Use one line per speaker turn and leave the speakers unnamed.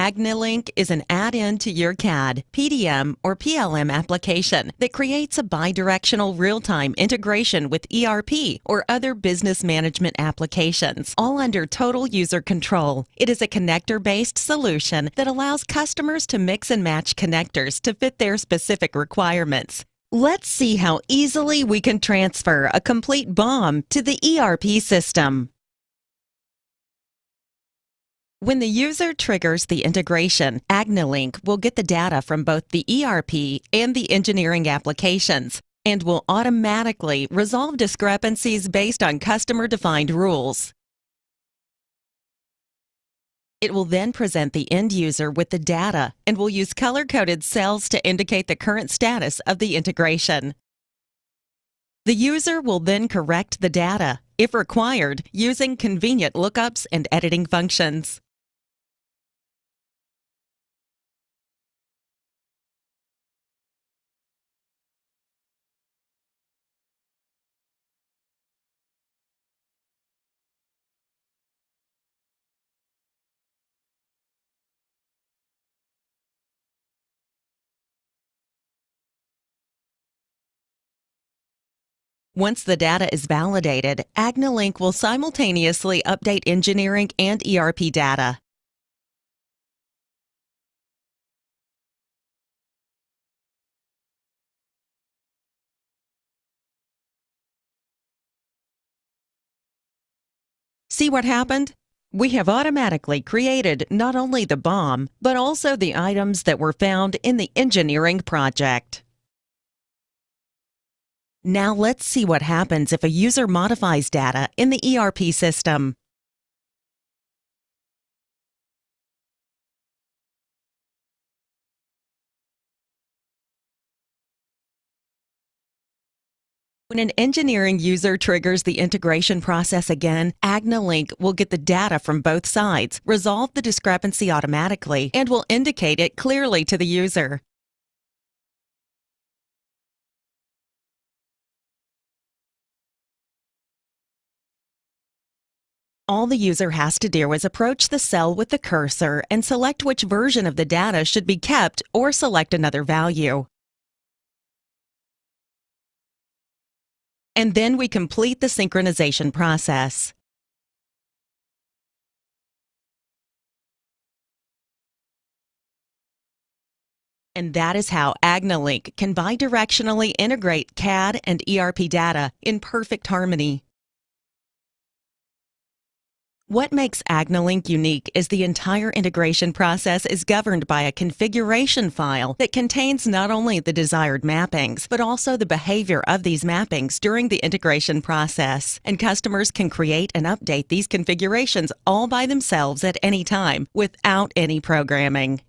Agni Link is an add-in to your CAD, PDM, or PLM application that creates a bidirectional real-time integration with ERP or other business management applications, all under total user control. It is a connector-based solution that allows customers to mix and match connectors to fit their specific requirements. Let's see how easily we can transfer a complete BOM to the ERP system. When the user triggers the integration, Agni Link will get the data from both the ERP and the engineering applications and will automatically resolve discrepancies based on customer-defined rules. It will then present the end user with the data and will use color-coded cells to indicate the current status of the integration. The user will then correct the data, if required, using convenient lookups and editing functions. Once the data is validated, Agni Link will simultaneously update engineering and ERP data. See what happened? We have automatically created not only the BOM, but also the items that were found in the engineering project. Now let's see what happens if a user modifies data in the ERP system. When an engineering user triggers the integration process again, Agni Link will get the data from both sides, resolve the discrepancy automatically, and will indicate it clearly to the user. All the user has to do is approach the cell with the cursor and select which version of the data should be kept or select another value. And then we complete the synchronization process. And that is how Agni Link can bidirectionally integrate CAD and ERP data in perfect harmony. What makes Agni Link unique is the entire integration process is governed by a configuration file that contains not only the desired mappings, but also the behavior of these mappings during the integration process. And customers can create and update these configurations all by themselves at any time without any programming.